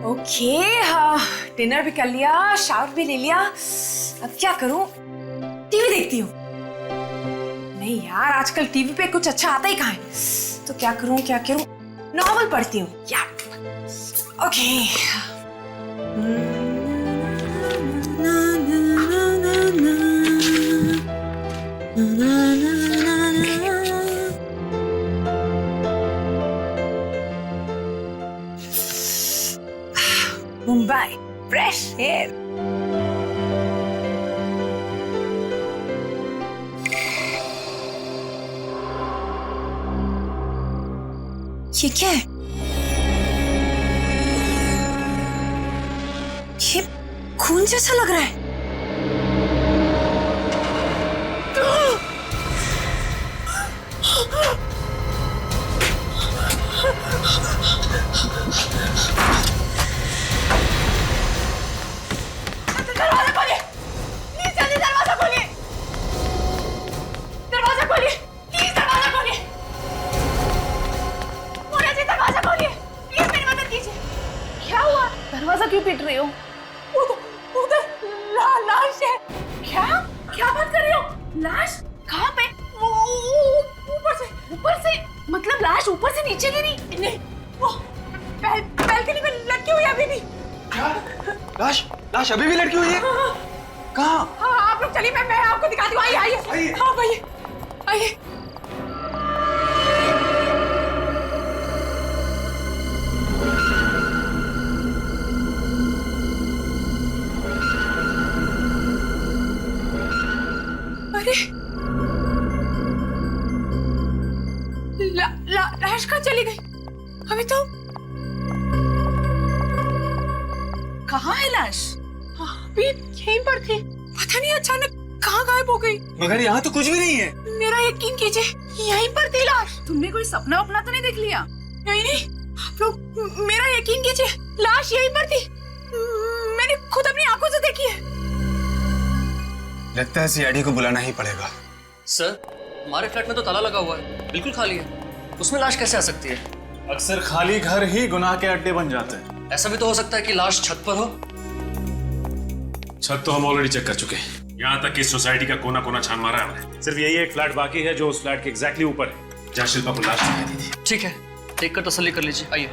Okay, हाँ, dinner भी कर लिया, शावर भी ले लिया। अब क्या करूं? टीवी देखती हूँ। नहीं यार, आजकल टीवी पे कुछ अच्छा आता ही कहाँ है। तो क्या करूं? नॉवल पढ़ती हूँ। या ओके। Mumbai, fresh air. ये क्या है? ये खून जैसा लग रहा है। दरवाजा खोलिए, प्लीज जल्दी दरवाजा खोलिए। दरवाजा खोलिए, प्लीज दरवाजा खोलिए। मोना जी दरवाजा खोलिए, प्लीज मेरी मदद कीजिए। क्या हुआ? दरवाजा क्यों पीट रही हो? उधर लाश है। क्या बात कर रही हो? लाश कहाँ पे? ऊपर से मतलब लाश ऊपर से नीचे गिरी? नहीं, वो बैल्कनी में लटकी हुई अभी भी। लाश अभी भी लटकी हुई है? कहाँ? हाँ, आप लोग चलिए, मैं आपको दिखाती हूँ। आइए। हाँ भैया, आइए। अरे लाश कहाँ चली गई? अभी तो कहाँ है लाश? अभी यहीं पर थी, पता नहीं अचानक कहाँ गायब हो गई। मगर यहाँ तो कुछ भी नहीं है। मेरा यकीन कीजिए, यहीं पर थी लाश। तुमने कोई सपना वपना तो नहीं देख लिया? नहीं, आप लोग मेरा यकीन कीजिए, लाश यहीं पर थी। मैंने खुद अपनी आंखों से देखी है। लगता है सीआईडी को बुलाना ही पड़ेगा। सर, हमारे फ्लैट में तो ताला लगा हुआ है, बिल्कुल खाली है। उसमें लाश कैसे आ सकती है? अक्सर खाली घर ही गुनाह के अड्डे बन जाते हैं। ऐसा भी तो हो सकता है कि लाश छत पर हो। छत तो हम ऑलरेडी चेक कर चुके हैं। यहाँ तक कि सोसाइटी का कोना कोना छान मारा है हमने। सिर्फ यही एक फ्लैट बाकी है जो उस फ्लैट के एग्जैक्टली ऊपर है जहाँ शिल्पा को लाश दिखाई दी थी। ठीक है, देख कर तसल्ली कर लीजिए। आइए।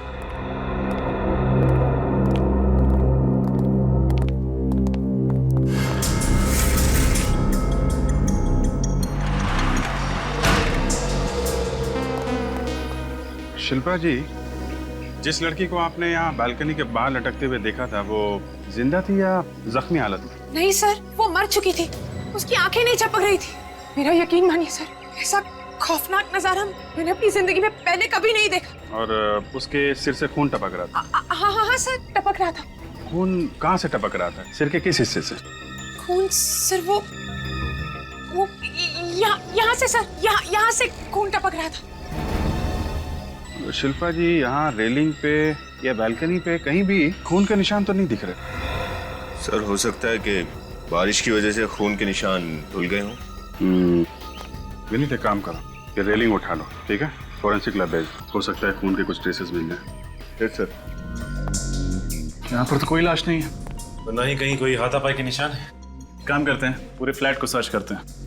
शिल्पा जी, जिस लड़की को आपने यहाँ बालकनी के बाहर लटकते हुए देखा था, वो जिंदा थी या जख्मी हालत में? नहीं सर, वो मर चुकी थी। उसकी आंखें नहीं चपक रही थी। मेरा यकीन मानिए सर, ऐसा खौफनाक नजारा मैंने अपनी जिंदगी में पहले कभी नहीं देखा। और उसके सिर से खून टपक रहा था? हाँ सर, टपक रहा था। खून कहाँ से टपक रहा था? सिर के किस हिस्से से? खून सर, वो यहाँ से सर, यहाँ से खून टपक रहा था। शिल्पा जी, यहाँ रेलिंग पे या बालकनी पे कहीं भी खून के निशान तो नहीं दिख रहे। सर, हो सकता है कि बारिश की वजह से खून के निशान धुल गए हों। विनीत, एक काम करो, ये रेलिंग उठा लो, ठीक है? फोरेंसिक लैब भेज, हो सकता है खून के कुछ ट्रेसेस मिल जाए। Yes sir. यहाँ पर तो कोई लाश नहीं है, ना ही कहीं कोई हाथापाई के निशान है। काम करते हैं, पूरे फ्लैट को सर्च करते हैं।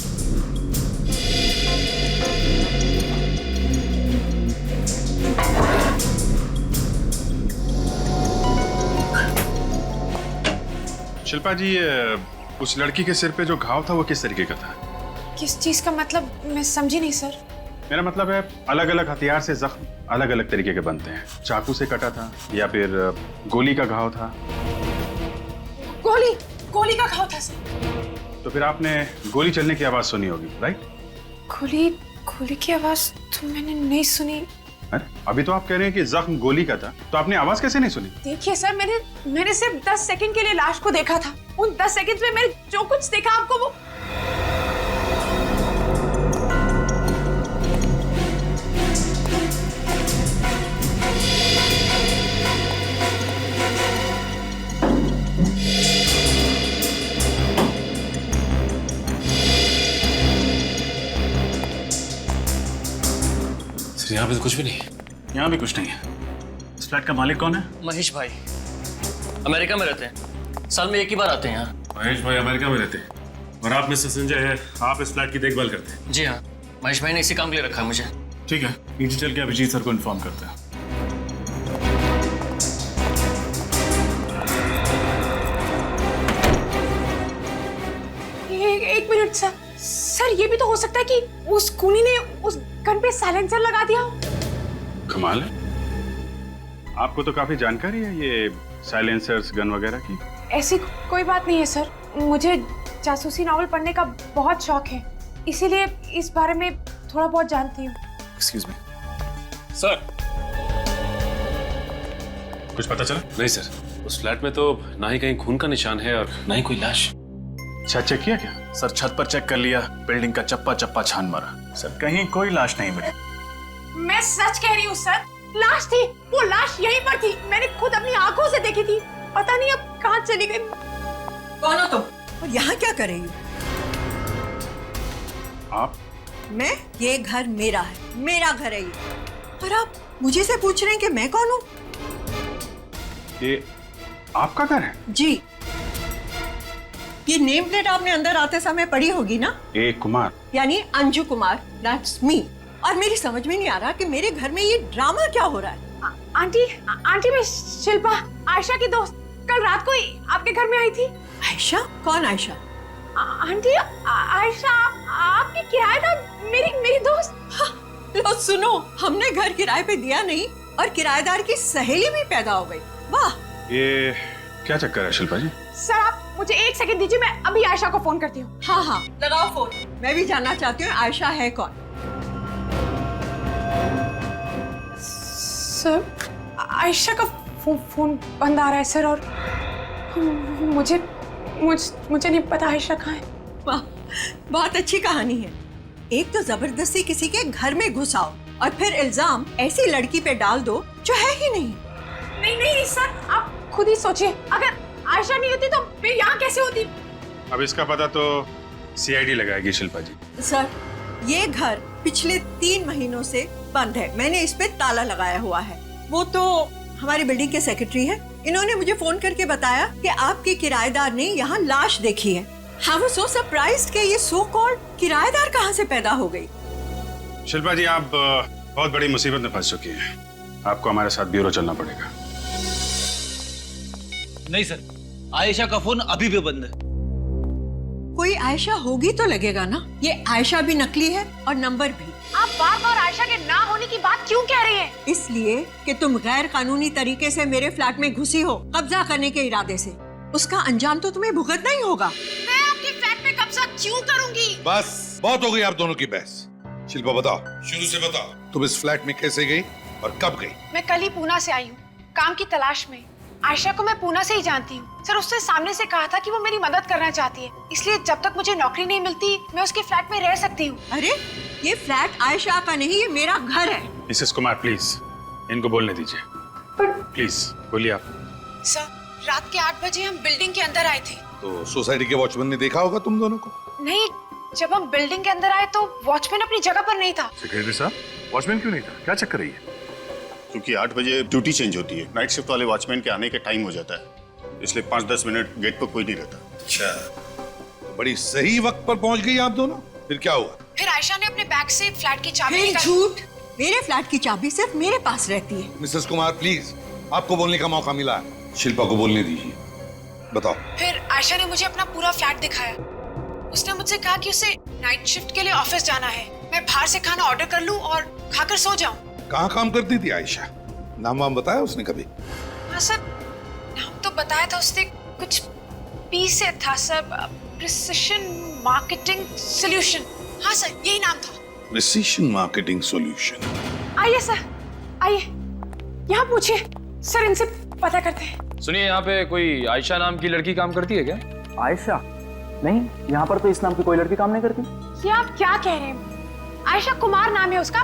शिल्पा जी, उस लड़की के सिर पे जो घाव था वो किस तरीके का था? किस चीज का मतलब? मैं समझी नहीं सर। मेरा मतलब है, अलग अलग हथियार से जख्म अलग अलग तरीके के बनते हैं। चाकू से कटा था या फिर गोली का घाव था? गोली का घाव था सर। तो फिर आपने गोली चलने की आवाज सुनी होगी, राइट? गोली की आवाज तो मैंने नहीं सुनी। अरे, अभी तो आप कह रहे हैं कि जख्म गोली का था, तो आपने आवाज कैसे नहीं सुनी? देखिए सर, मैंने सिर्फ 10 सेकंड के लिए लाश को देखा था। उन 10 सेकंड में मैंने जो कुछ देखा आपको वो यहाँ पे तो कुछ भी नहीं है। यहाँ भी कुछ नहीं है। इस फ्लैट का मालिक कौन है? महेश भाई। अमेरिका में रहते हैं, साल में एक ही बार आते हैं यहाँ। महेश भाई अमेरिका में रहते हैं और आप मिस्टर संजय है, आप इस फ्लैट की देखभाल करते हैं। जी हाँ, महेश भाई ने इसी काम के लिए रखा है मुझे। ठीक है, नीचे चल के अभिजीत सर को इन्फॉर्म करते हैं। एक मिनट सर। सर ये भी तो हो सकता है कि उस खूनी ने उस गन पे साइलेंसर लगा दिया हो। कमाल है, आपको तो काफी जानकारी है ये साइलेंसर्स गन वगैरह की। ऐसी कोई बात नहीं है सर, मुझे जासूसी नॉवल पढ़ने का बहुत शौक है, इसीलिए इस बारे में थोड़ा बहुत जानती हूँ। एक्सक्यूज मी सर, कुछ पता चला? नहीं सर, उस फ्लैट में तो ना ही कहीं खून का निशान है और ना ही कोई लाश। छत चेक किया क्या? सर छत पर चेक कर लिया, बिल्डिंग का चप्पा चप्पा छान मारा, सर कहीं कोई लाश नहीं मिली। मैं सच कह रही हूँ सर, लाश थी, वो लाश यहीं पर थी, मैंने खुद अपनी आंखों से देखी थी। पता नहीं अब कहाँ चली गई। कौन हो तुम और यहाँ क्या कर रही हो? आप? मैं? ये घर मेरा है, मेरा घर है ये, और आप मुझे से पूछ रहे हैं कि मैं कौन हूँ? ये आपका घर है? जी। ये नेम प्लेट आपने अंदर आते समय पढ़ी होगी ना? ए कुमार यानी अंजू कुमार, दैट्स मी। और मेरी समझ में नहीं आ रहा कि मेरे घर में ये ड्रामा क्या हो रहा है। आंटी मैं शिल्पा, आयशा की दोस्त, कल रात को ही आपके घर में आई थी। आयशा? कौन आयशा? आंटी आयशा आपकी किराएदार, मेरी दोस्त। हाँ, लो सुनो, हमने घर किराए पे दिया नहीं और किराएदार की सहेली भी पैदा हो गई। वाह, ये क्या चक्कर है शिल्पा जी? सर आप मुझे 1 सेकंड दीजिए, मैं अभी आयशा को फोन करती हूँ। हाँ हाँ लगाओ फोन, मैं भी जानना चाहती हूँ आयशा है कौन। सर आयशा का फोन बंद आ रहा है सर, और मुझे नहीं पता आयशा कहाँ है। वाह, बहुत अच्छी कहानी है। एक तो जबरदस्ती किसी के घर में घुसाओ और फिर इल्जाम ऐसी लड़की पे डाल दो जो है ही नहीं। नहीं सर, आप खुद ही सोचिए, अगर आयशा नहीं होती तो मैं यहाँ कैसे होती? अब इसका पता तो सीआईडी लगाएगी शिल्पा जी। सर ये घर पिछले 3 महीनों से बंद है, मैंने इस पे ताला लगाया हुआ है। वो तो हमारी बिल्डिंग के सेक्रेटरी है, इन्होंने मुझे फोन करके बताया कि आपके किराएदार ने यहाँ लाश देखी है। I was so surprised कि ये सो कॉल्ड किराएदार कहाँ से पैदा हो गई। शिल्पा जी आप बहुत बड़ी मुसीबत में फंस चुकी हैं, आपको हमारे साथ ब्यूरो चलना पड़ेगा। नहीं सर, आयशा का फोन अभी भी बंद है। कोई आयशा होगी तो लगेगा ना, ये आयशा भी नकली है और नंबर भी। आप बार-बार आयशा के ना होने की बात क्यों कह रही हैं? इसलिए कि तुम गैर कानूनी तरीके से मेरे फ्लैट में घुसी हो, कब्जा करने के इरादे से। उसका अंजाम तो तुम्हें भुगतना ही होगा। मैं आपके फ्लैट में कब्जा क्यों करूंगी? बस बहुत हो गई आप दोनों की बहस। शिल्पा बताओ, शुरू से बताओ, तुम इस फ्लैट में कैसे गई और कब गई? मैं कल ही पूना से आई हूँ, काम की तलाश में। आयशा को मैं पूना से ही जानती हूँ सर, उससे सामने से कहा था कि वो मेरी मदद करना चाहती है, इसलिए जब तक मुझे नौकरी नहीं मिलती मैं उसके फ्लैट में रह सकती हूँ। अरे ये फ्लैट आयशा का नहीं, ये मेरा घर है। मिसेस कुमार प्लीज इनको बोलने दीजिए। प्लीज बोलिए आप। सर रात के 8 बजे हम बिल्डिंग के अंदर आए थे। तो सोसाइटी के वॉचमैन ने देखा होगा तुम दोनों को? नहीं, जब हम बिल्डिंग के अंदर आए तो वॉचमैन अपनी जगह पर नहीं था। सेक्रेटरी साहब, वॉचमैन क्यों नहीं था? क्या चक्कर है ये? क्योंकि 8 बजे ड्यूटी चेंज होती है, नाइट शिफ्ट वाले वॉचमैन के आने के टाइम हो जाता है, इसलिए 5-10 मिनट गेट पर कोई नहीं रहता। अच्छा, तो बड़ी सही वक्त पर पहुंच गई आप दोनों। फिर क्या हुआ? फिर आयशा ने अपने बैग से फ्लैट की चाबी फिर निकाली। झूठ, मेरे फ्लैट की चाबी सिर्फ मेरे पास रहती है। मिसेस कुमार प्लीज, आपको बोलने का मौका मिला है, शिल्पा को बोलने दीजिए। बताओ। फिर आयशा ने मुझे अपना पूरा फ्लैट दिखाया। उसने मुझसे कहा कि उसे नाइट शिफ्ट के लिए ऑफिस जाना है, मैं बाहर से खाना ऑर्डर कर लूं और खाकर सो जाऊं। कहाँ काम करती थी आयशा? नाम वाम बताया उसने कभी? हाँ सर, नाम तो बताया था उसने, कुछ पी से था सर, प्रिसिशन मार्केटिंग सॉल्यूशन। हाँ सर, यही नाम था। Precision marketing solution. आइए सर, आइए, यहाँ पूछिए सर, इनसे पता करते हैं। सुनिए, यहाँ पे कोई आयशा नाम की लड़की काम करती है क्या? आयशा? नहीं, यहाँ पर तो इस नाम की कोई लड़की काम नहीं करती। ये आप क्या कह रहे हैं? आयशा कुमार नाम है उसका।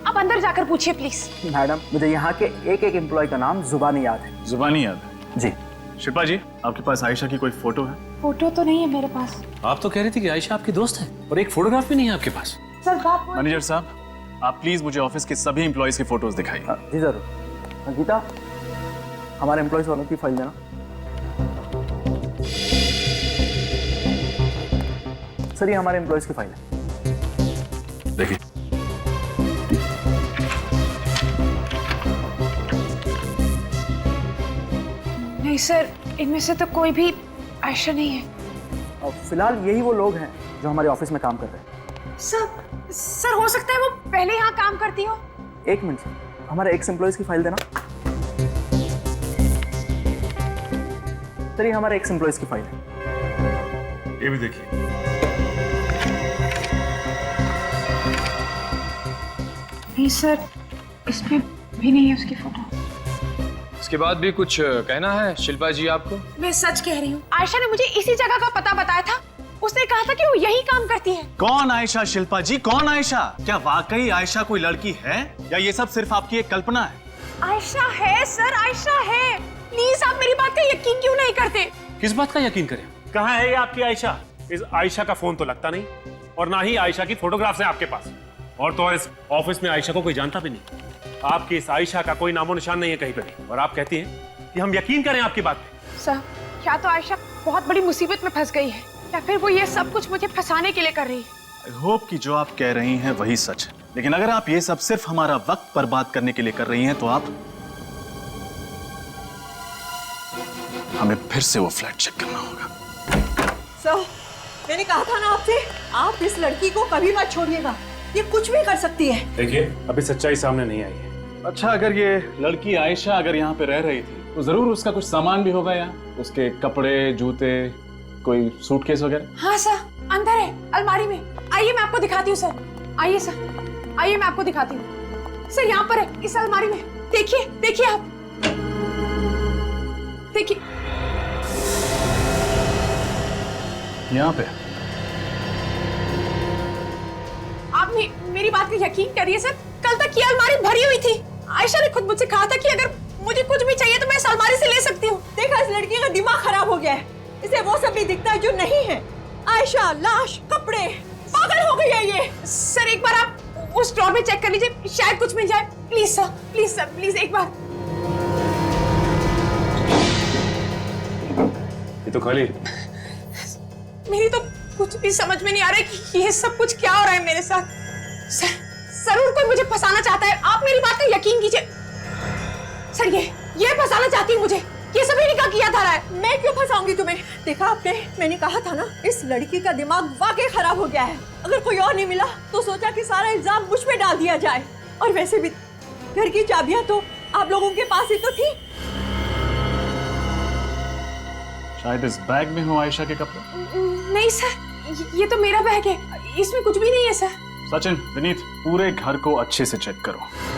आप अंदर जाकर पूछिए प्लीज। मैडम, मुझे यहाँ के एक एम्प्लॉय का नाम जुबानी याद है। जुबानी याद है? जी। शिल्पा जी, आपके पास आयशा की कोई फोटो है? फोटो तो नहीं है मेरे पास। आप तो कह रही थी कि आयशा आपकी दोस्त है और एक फोटोग्राफ भी नहीं है आपके पास। सर बात मैनेजर साहब, आप प्लीज मुझे ऑफिस के सभी एम्प्लॉयज की फोटोज दिखाइए। जी जरूर। गीता, हमारे एम्प्लॉयज वालों की फाइल देना। सर ये हमारे एम्प्लॉयज की फाइल है। देखिए, नहीं सर, इनमें से तो कोई भी आयशा नहीं है। और फिलहाल यही वो लोग हैं जो हमारे ऑफिस में काम कर रहे हैं। सर हो सकता है वो पहले यहाँ काम करती हो। एक मिनट सर, हमारे एक्स एम्प्लॉयज की फाइल देना। सर ये हमारे एक्स एम्प्लॉयज की फाइल है। ये भी देखिए। नहीं सर, इसमें भी नहीं है उसकी फोटो। इसके बाद भी कुछ कहना है शिल्पा जी आपको? मैं सच कह रही हूँ, आयशा ने मुझे इसी जगह का पता बताया था। उसने कहा था कि वो यही काम करती है। कौन आयशा शिल्पा जी, कौन आयशा? क्या वाकई आयशा कोई लड़की है या ये सब सिर्फ आपकी एक कल्पना है? आयशा है सर, आयशा है। प्लीज आप मेरी बात का यकीन क्यों नहीं करते? किस बात का यकीन करें? कहाँ है ये आपकी आयशा? इस आयशा का फोन तो लगता नहीं, और ना ही आयशा की फोटोग्राफ्स है आपके पास। और तो और इस ऑफिस में आयशा को कोई जानता भी नहीं। आपकी इस आयशा का कोई नामो निशान नहीं है कहीं पे भी, और आप कहती हैं कि हम यकीन करें आपकी बात पे। सर, क्या तो आयशा बहुत बड़ी मुसीबत में फंस गई है, या फिर वो ये सब कुछ मुझे फंसाने के लिए कर रही है। आई होप कि जो आप कह रही हैं वही सच है, लेकिन अगर आप ये सब सिर्फ हमारा वक्त बर्बाद करने के लिए कर रही हैं तो आप हमें फिर से वो फ्लैट चेक करना होगा। सर, मैंने कहा था ना आपसे, आप इस लड़की को कभी मत छोड़िएगा, ये कुछ भी कर सकती है। देखिए, अभी सच्चाई सामने नहीं आई है। अच्छा, अगर ये लड़की आयशा अगर यहाँ पे रह रही थी तो जरूर उसका कुछ सामान भी होगा यहाँ, उसके कपड़े, जूते, कोई सूटकेस वगैरह। हाँ सर, अंदर है अलमारी में। आइए मैं आपको दिखाती हूँ सर। आइए सर, आइए मैं आपको दिखाती हूँ। सर यहाँ पर है, इस अलमारी में। देखिए, देखिए आप, देखिए यहाँ पे। आप मेरी बात का यकीन करिए सर, कल तक ये अलमारी भरी हुई थी। आयशा ने खुद मुझसे कहा था कि अगर मुझे कुछ भी चाहिए तो मैं इस अलमारी से ले सकती हूँ। देखा, इस लड़की का दिमाग खराब हो गया है, इसे वो सब भी दिखता है जो नहीं है। आयशा, लाश, कपड़े, पागल हो गई है ये। सर एक बार आप उस ड्रॉर में चेक कर लीजिए, शायद कुछ मिल जाए। Please sir, please sir, please एक बार। ये तो खाली। मेरी तो कुछ भी समझ में नहीं आ रहा है कि ये सब कुछ क्या हो रहा है मेरे साथ। सर, जरूर कोई मुझे फंसाना चाहता है। आप मेरी बात का यकीन कीजिए सर, ये फंसाना चाहती है मुझे। ये सभी निकाह किया था रहा है। मैं क्यों फंसाऊंगी तुम्हें? देखा आपने, मैंने कहा था ना, इस लड़की का दिमाग वाकई खराब हो गया है। अगर कोई और नहीं मिला तो सोचा कि सारा इल्जाम मुझ पे डाल दिया जाए। और वैसे भी घर की चाबियां तो आप लोगों के पास ही तो थी। शायद इस बैग में हो आयशा के कपड़े। नहीं सर, ये तो मेरा बैग है, इसमें कुछ भी नहीं है सर। सचिन, विनीत, पूरे घर को अच्छे से चेक करो।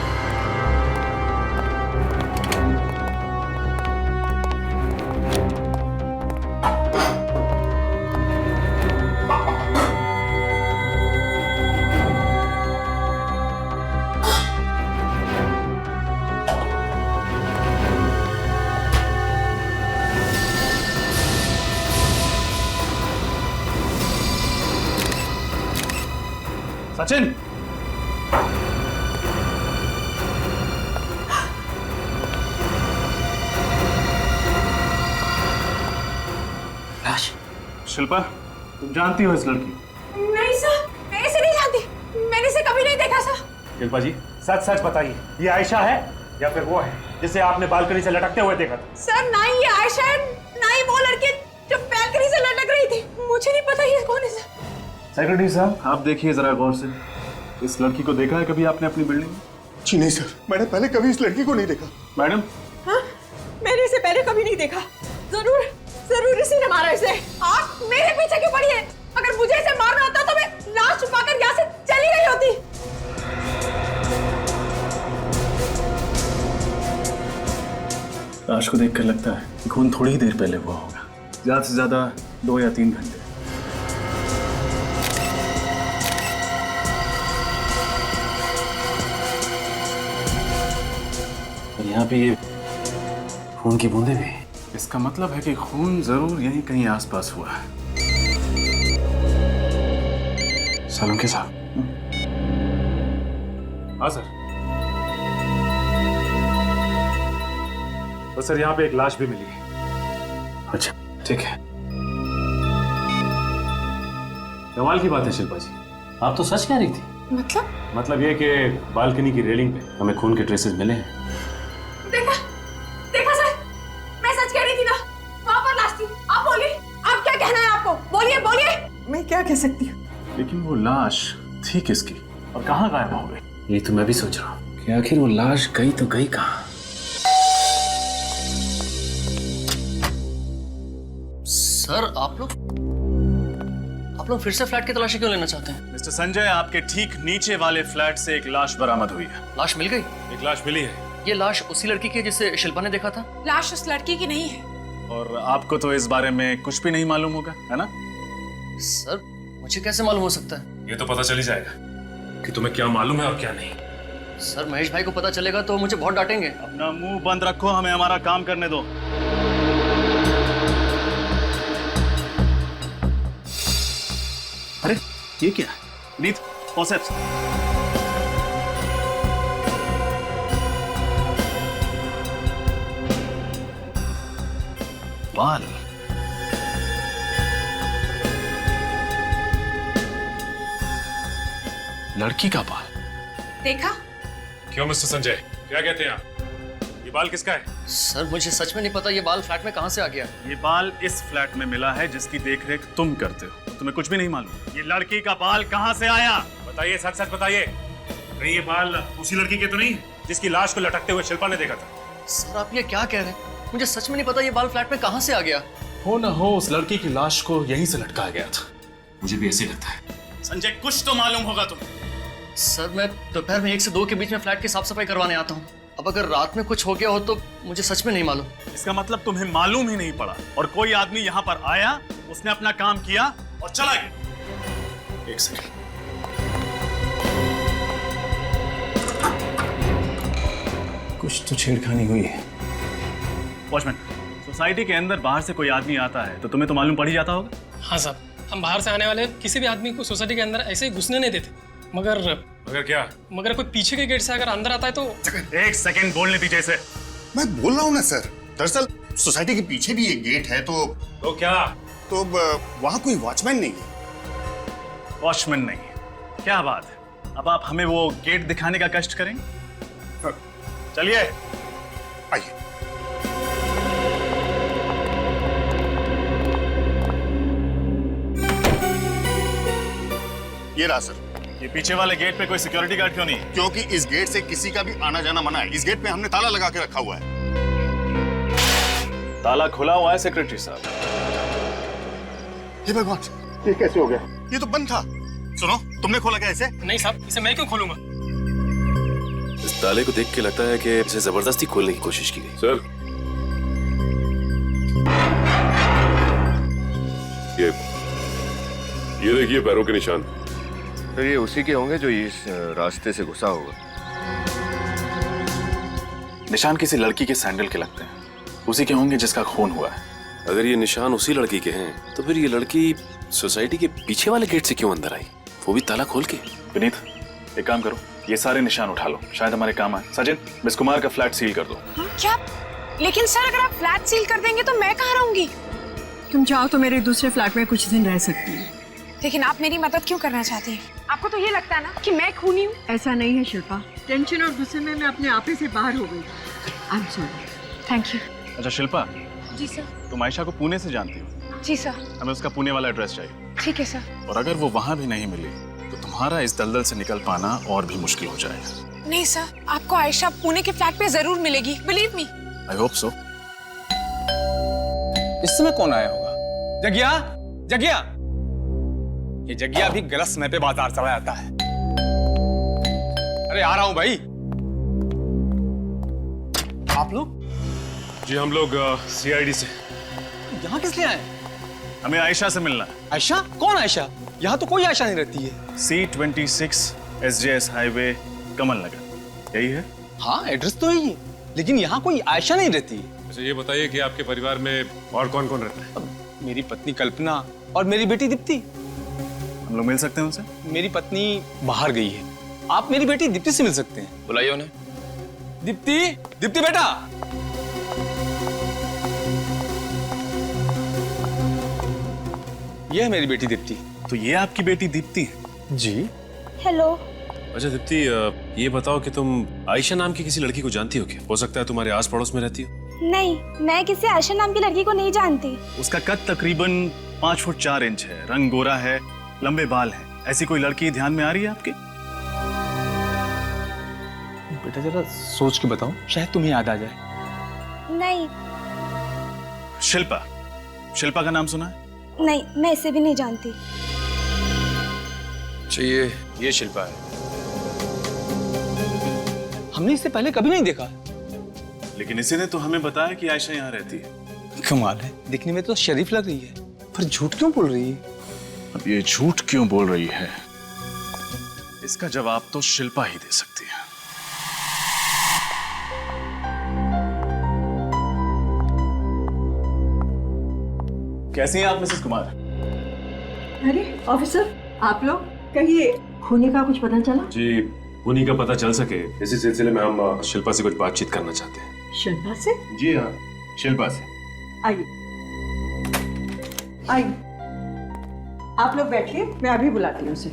सचिन, लाश। शिल्पा, तुम जानती हो इस लड़की? नहीं सर, मैं इसे नहीं जानती, मैंने इसे कभी नहीं देखा सर। शिल्पा जी, सच सच बताइए, ये आयशा है या फिर वो है जिसे आपने बालकनी से लटकते हुए देखा था? सर ना ही ये आयशा है, ना ही वो लड़की जो बैल्कनी से लटक रही थी। मुझे नहीं पता ये कौन है सर। सेक्रेटरी साहब, आप देखिए जरा गौर से, इस लड़की को देखा है कभी आपने अपनी बिल्डिंग में? जी नहीं सर, मैंने पहले कभी इस लड़की को नहीं देखा। मैडम? हाँ, मैंने इसे पहले कभी नहीं देखा। जरूर जरूर इसी ने मारा इसे। आप मेरे पीछे क्यों पड़ी है? अगर मुझे इसे मारना होता तो मैं लाश छुपाकर यहाँ से चली गई होती। लाश को देखकर लगता है खून थोड़ी ही देर पहले हुआ होगा, ज्यादा से ज्यादा 2 या 3 घंटे। यहाँ पे ये खून की बूंदें भी। इसका मतलब है कि खून जरूर यहीं कहीं आसपास हुआ है। सोलंकी साहब। हाँ सर। तो सर यहाँ पे एक लाश भी मिली है। अच्छा, ठीक है। कमाल की बात है शिल्पा जी, आप तो सच कह रही थी। मतलब ये कि बालकनी की रेलिंग पे हमें खून के ट्रेसेस मिले हैं। देखा देखा सर, मैं सच कह रही थी ना, वहां पर लाश थी। आप बोलिए, आप क्या कहना है आपको, बोलिए बोलिए। मैं क्या कह सकती हूँ? लेकिन वो लाश थी किसकी और कहाँ गायब हो गई? ये तो मैं भी सोच रहा हूँ कि आखिर वो लाश गई तो गई कहाँ। सर आप लोग फिर से फ्लैट की तलाशी क्यों लेना चाहते हैं? मिस्टर संजय, आपके ठीक नीचे वाले फ्लैट से एक लाश बरामद हुई है। लाश मिल गई? एक लाश मिली है। ये लाश उसी लड़की की है जिसे शिल्पा ने देखा था? लाश उस लड़की की नहीं है। और आपको तो इस बारे में कुछ भी नहीं मालूम होगा, है ना? सर मुझे कैसे मालूम हो सकता है? ये तो पता चल ही जाएगा कि तुम्हें क्या मालूम है और क्या नहीं। सर महेश भाई को पता चलेगा तो मुझे बहुत डांटेंगे। अपना मुंह बंद रखो, हमें हमारा काम करने दो। अरे ये क्या? नीत, फॉसेप्स। बाल। लड़की का बाल। देखा? क्यों मिस्टर संजय, क्या कहते हैं आप? ये बाल किसका है? सर मुझे सच में नहीं पता ये बाल फ्लैट में कहां से आ गया। ये बाल इस फ्लैट में मिला है जिसकी देखरेख तुम करते हो। तुम्हें कुछ भी नहीं मालूम। ये लड़की का बाल कहां से आया? बताइए, सच सच बताइए। नहीं ये बाल उसी लड़की के तो नहीं जिसकी लाश को लटकते हुए शिल्पा ने देखा था? सर आप ये क्या कह रहे हैं? मुझे सच में नहीं पता ये बाल फ्लैट में कहां से आ गया। हो ना हो उस लड़की की लाश को यहीं से लटकाया गया था। मुझे भी ऐसे लगता है। संजय कुछ तो मालूम होगा तुम्हें। सर मैं दोपहर में 1 से 2 के बीच में फ्लैट की साफ सफाई करवाने आता हूँ। अब अगर रात में कुछ हो गया हो तो मुझे सच में नहीं मालूम। इसका मतलब तुम्हें मालूम ही नहीं पड़ा और कोई आदमी यहाँ पर आया, उसने अपना काम किया और चला गया। एक सेकंड। कुछ तो छेड़खानी हुई है। वॉचमैन, सोसाइटी के अंदर बाहर से कोई आदमी आता है तो तुम्हें तो मालूम पड़ ही जाता होगा। हाँ साहब, हम बाहर से आने वाले किसी भी आदमी को सोसाइटी के अंदर ऐसे ही घुसने नहीं देते। मगर क्या? मगर कोई पीछे के गेट से अगर अंदर आता है तो। एक सेकंड बोलने दीजिए इसे। मैं बोल रहा हूँ ना सर, दरअसल सोसाइटी के पीछे भी एक गेट है तो क्या? तो वहाँ कोई वॉचमैन नहीं है। वॉचमैन नहीं? क्या बात है। अब आप हमें वो गेट दिखाने का कष्ट करेंगे? चलिए आइए। ये रहा सर। ये पीछे वाले गेट पे कोई सिक्योरिटी गार्ड क्यों नहीं है? क्योंकि इस गेट से किसी का भी आना जाना मना है। इस गेट पे हमने ताला लगा के रखा हुआ है। ताला खुला हुआ है सेक्रेटरी साहब। हे भगवान, ये कैसे हो गया? ये तो बंद था। सुनो, तुमने खोला क्या इसे? नहीं साहब, इसे मैं क्यों खोलूंगा? इस ताले को देख के लगता है कि इसे जबरदस्ती खोलने की कोशिश की गई। सर, ये देखिए पैरों के निशान। तो ये उसी के होंगे जो इस रास्ते से घुसा होगा। निशान किसी लड़की के सैंडल के लगते हैं। उसी के होंगे जिसका खून हुआ है। अगर ये निशान उसी लड़की के हैं तो फिर ये लड़की सोसाइटी के पीछे वाले गेट से क्यों अंदर आई, वो भी ताला खोल के? विनीत, एक काम करो, ये सारे निशान उठा लो, शायद हमारे काम आए। सचिन, मिस कुमार का फ्लैट सील कर दो। क्या? लेकिन सर अगर आप फ्लैट सील कर देंगे तो मैं कहाँ रहूंगी? तुम चाहो तो मेरे दूसरे फ्लैट में कुछ दिन रह सकती है। लेकिन आप मेरी मदद क्यों करना चाहती हैं? आपको तो ये लगता है ना कि मैं खूनी हूँ? ऐसा नहीं है शिल्पा, टेंशन और गुस्से में मैं अपने आपे से बाहर हो गई। I am sorry. Thank you. अच्छा शिल्पा, जी सर। तुम आयशा को पुणे से जानती हो? जी सर। हमें उसका पुणे वाला एड्रेस चाहिए। ठीक है सर। और अगर वो वहाँ भी नहीं मिली तो तुम्हारा इस दलदल से निकल पाना और भी मुश्किल हो जाएगा। नहीं सर, आपको आयशा पुणे के फ्लैट पे जरूर मिलेगी, believe me. I hope so. इस समय कौन आया होगा? जगिया, जगिया। ये जगिया भी गलत समय पे बाजार चला जाता है। अरे आ रहा हूं भाई। आप लोग? जी हम लोग सीआईडी से। यहाँ किस लिए आए? हमें आयशा से मिलना है। आयशा? कौन आयशा? यहाँ तो कोई आयशा नहीं रहती है। C26 SJS हाईवे, कमल नगर, यही है? हाँ एड्रेस तो यही है, लेकिन यहाँ कोई आयशा नहीं रहती है। अच्छा ये बताइए कि आपके परिवार में और कौन कौन रहता है? मेरी पत्नी कल्पना और मेरी बेटी दीप्ति। हम लोग मिल सकते हैं उनसे? मेरी पत्नी बाहर गई है, आप मेरी बेटी दीप्ति से मिल सकते हैं। बुलाइए उन्हें। दीप्ति, दीप्ति बेटा। ये है मेरी बेटी दीप्ति। तो ये आपकी बेटी दीप्ति है? जी। हेलो। अच्छा दीप्ति, ये बताओ कि तुम आयशा नाम की किसी लड़की को जानती हो क्या? हो सकता है तुम्हारे आस पड़ोस में रहती हो। नहीं, मैं किसी आयशा नाम की लड़की को नहीं जानती। उसका कद तकरीबन 5 फुट 4 इंच है, रंग गोरा है, लंबे बाल है। ऐसी कोई लड़की ध्यान में आ रही है आपके? बेटा जरा सोच के बताओ, शायद तुम्हें याद आ जाए। नहीं। शिल्पा, शिल्पा का नाम सुना है? नहीं, मैं इसे भी नहीं जानती। अच्छा ये शिल्पा है। हमने इससे पहले कभी नहीं देखा। लेकिन इसी ने तो हमें बताया कि आयशा यहाँ रहती है। कमाल है, दिखने में तो शरीफ लग रही है, पर झूठ क्यों बोल रही है? अब ये झूठ क्यों बोल रही है, इसका जवाब तो शिल्पा ही दे सकती है। कैसी हैं आप मिसेस कुमार? अरे ऑफिसर, आप लोग कहिए, खूनी का कुछ पता चला? जी, उन्हीं का पता चल सके इसी सिलसिले में हम शिल्पा से कुछ बातचीत करना चाहते हैं। शिल्पा से? जी हाँ, शिल्पा से। आइए आइए, आप लोग बैठिए, मैं अभी बुलाती हूँ उसे।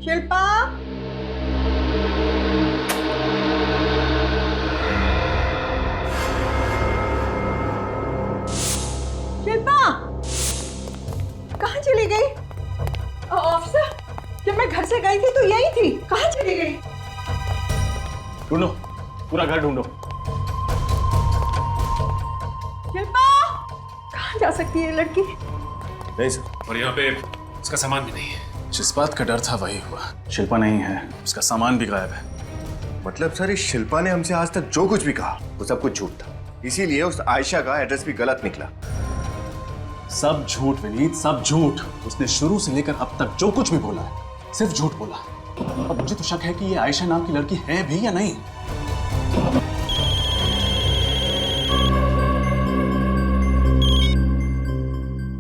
शिल्पा, शिल्पा कहाँ चली गई? ऑफिसर, जब मैं घर से गई थी तो यही थी, कहाँ चली गई? ढूंढो, पूरा घर ढूंढो। शिल्पा, कहाँ जा सकती है लड़की? नहीं सर, और यहाँ पे उसका सामान भी नहीं है। जिस बात का डर था वही हुआ, शिल्पा नहीं है, उसका सामान भी गायब है। मतलब सर, इस शिल्पा ने हमसे आज तक जो कुछ भी कहा वो सब कुछ झूठ था, इसीलिए उस आयशा का एड्रेस भी गलत निकला। सब झूठ विनीत, सब झूठ। उसने शुरू से लेकर अब तक जो कुछ भी बोला है सिर्फ झूठ बोला। अब मुझे तो शक है कि ये आयशा नाम की लड़की है भी या नहीं।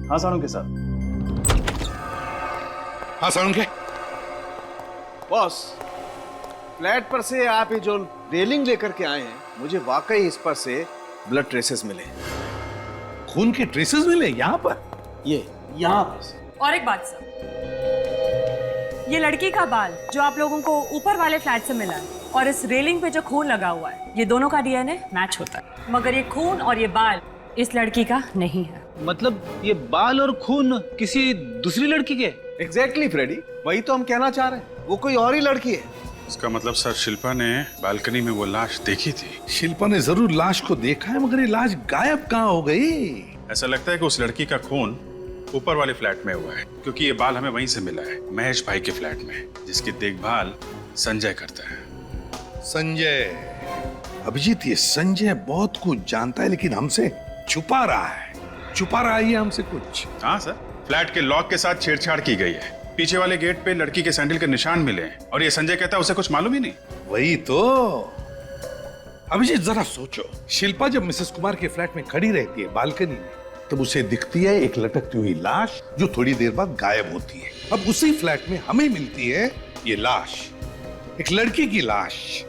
हाँ सारुंके साहब। हाँ सारुंके। बॉस, फ्लैट पर से आप ये जो रेलिंग लेकर के आए हैं, मुझे वाकई इस पर से ब्लड ट्रेसेस मिले। खून के ट्रेसेस मिले यहाँ पर? ये यहाँ पर। और एक बात सर, ये लड़की का बाल जो आप लोगों को ऊपर वाले फ्लैट से मिला है और इस रेलिंग पे जो खून लगा हुआ है, ये दोनों का डीएनए मैच होता है, मगर ये खून और ये बाल इस लड़की का नहीं है। मतलब ये बाल और खून किसी दूसरी लड़की के? एग्जैक्टली फ्रेडी, वही तो हम कहना चाह रहे हैं, वो कोई और ही लड़की है। इसका मतलब सर, शिल्पा ने बालकनी में वो लाश देखी थी। शिल्पा ने जरूर लाश को देखा है, मगर ये लाश गायब कहाँ हो गई? ऐसा लगता है कि उस लड़की का खून ऊपर वाले फ्लैट में हुआ है, क्योंकि ये बाल हमें वहीं से मिला है, महेश भाई के फ्लैट में, जिसकी देखभाल संजय करता है। संजय? अभिजीत, ये संजय बहुत कुछ जानता है, लेकिन हमसे छुपा रहा है ये हमसे कुछ। हाँ सर, फ्लैट के लॉक के साथ छेड़छाड़ की गई है, पीछे वाले गेट पे लड़की के सैंडल के निशान मिले हैं, और ये संजय कहता है उसे कुछ मालूम ही नहीं। वही तो। अभिजीत जरा सोचो, शिल्पा जब मिसेस कुमार के फ्लैट में खड़ी रहती है बालकनी में, तब उसे दिखती है एक लटकती हुई लाश जो थोड़ी देर बाद गायब होती है। अब उसी फ्लैट में हमें मिलती है ये लाश, एक लड़की की लाश,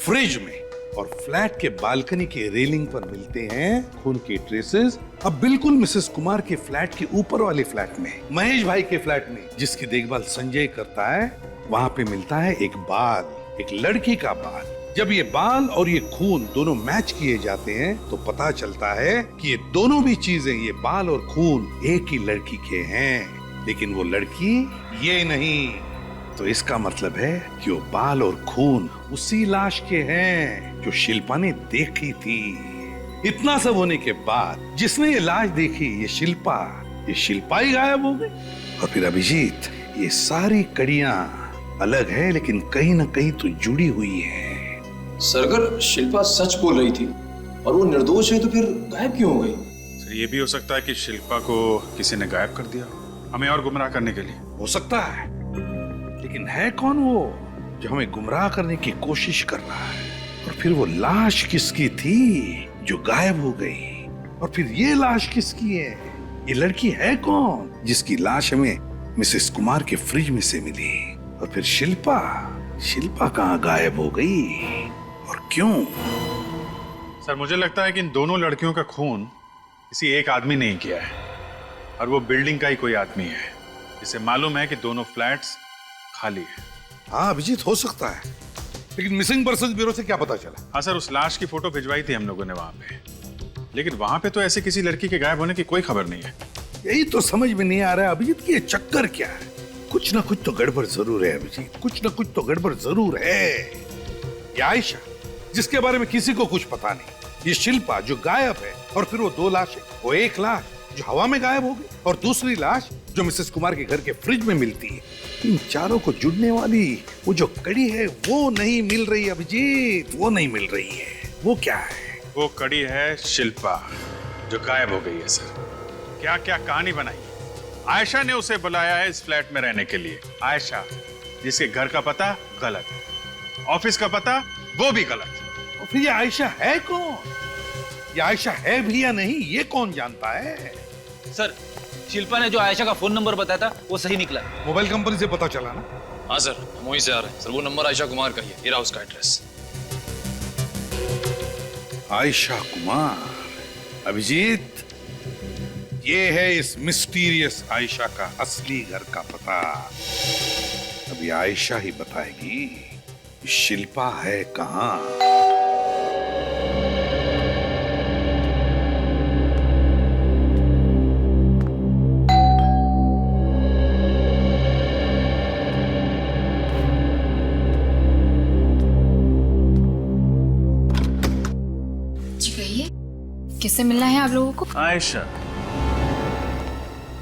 फ्रिज में, और फ्लैट के बालकनी के रेलिंग पर मिलते हैं खून के ट्रेसेस। अब बिल्कुल मिसेस कुमार के फ्लैट के ऊपर वाले फ्लैट में, महेश भाई के फ्लैट में, जिसकी देखभाल संजय करता है, वहां पे मिलता है एक बाल, एक लड़की का बाल। जब ये बाल और ये खून दोनों मैच किए जाते हैं तो पता चलता है कि ये दोनों भी चीजें, ये बाल और खून, एक ही लड़की के हैं, लेकिन वो लड़की ये नहीं। तो इसका मतलब है कि वो बाल और खून उसी लाश के हैं जो शिल्पा ने देखी थी। इतना सब होने के बाद जिसने ये लाश देखी, ये शिल्पा ही गायब हो गई। और फिर अभिजीत, ये सारी कड़ियां अलग है, लेकिन कहीं ना कहीं तो जुड़ी हुई है। सर, अगर शिल्पा सच बोल रही थी और वो निर्दोष है, तो फिर गायब क्यों हो गई? सर, ये भी हो सकता है कि शिल्पा को किसी ने गायब कर दिया, हमें और गुमराह करने के लिए। हो सकता है, लेकिन है कौन वो जो हमें गुमराह करने की कोशिश कर रहा है? और फिर वो लाश किसकी थी जो गायब हो गई? और फिर ये लाश किसकी है? ये लड़की है कौन जिसकी लाश हमें मिसेस कुमार के फ्रिज में से मिली? और फिर शिल्पा कहाँ गायब हो गई और क्यों? सर, मुझे लगता है कि इन दोनों लड़कियों का खून किसी एक आदमी ने ही किया है, और वो बिल्डिंग का ही कोई आदमी है। इसे मालूम है कि दोनों फ्लैट्स खाली है। हाँ अभिजीत, हो सकता है, लेकिन मिसिंग पर्सन ब्यूरो से क्या पता चला? हाँ सर, उस लाश की फोटो भिजवाई थी हम लोगों ने वहां पे, लेकिन वहां पे तो ऐसे किसी लड़की के गायब होने की कोई खबर नहीं है। यही तो समझ में नहीं आ रहा है अभिजीत कि ये चक्कर क्या है। कुछ ना कुछ तो गड़बड़ जरूर है अभिजीत, कुछ ना कुछ तो गड़बड़ जरूर है। ये आयशा जिसके बारे में किसी को कुछ पता नहीं, ये शिल्पा जो गायब है, और फिर वो 2 लाशें, वो एक लाश जो हवा में गायब हो गई और दूसरी लाश जो मिसेस कुमार के घर के फ्रिज में मिलती है। इन चारों को जुड़ने वाली वो जो कड़ी है वो नहीं मिल रही अभिजीत, वो नहीं मिल रही है। वो क्या है? वो कड़ी है शिल्पा जो गायब हो गई है सर। क्या क्या कहानी बनाई है। आयशा ने उसे बुलाया है इस फ्लैट में रहने के लिए। आयशा जिसके घर का पता गलत, ऑफिस का पता वो भी गलत। और फिर ये आयशा है कौन? ये आयशा है भी या नहीं ये कौन जानता है? सर, शिल्पा ने जो आयशा का फोन नंबर बताया था वो सही निकला। मोबाइल कंपनी से पता चला ना? हाँ सर, हम वहीं से आ रहे हैं सर। वो नंबर आयशा कुमार का ही है, ये रहा उसका एड्रेस। आयशा कुमार, अभिजीत, ये है इस मिस्टीरियस आयशा का असली घर का पता। अभी आयशा ही बताएगी शिल्पा है कहां। किससे मिलना है आप लोगों को? आयशा।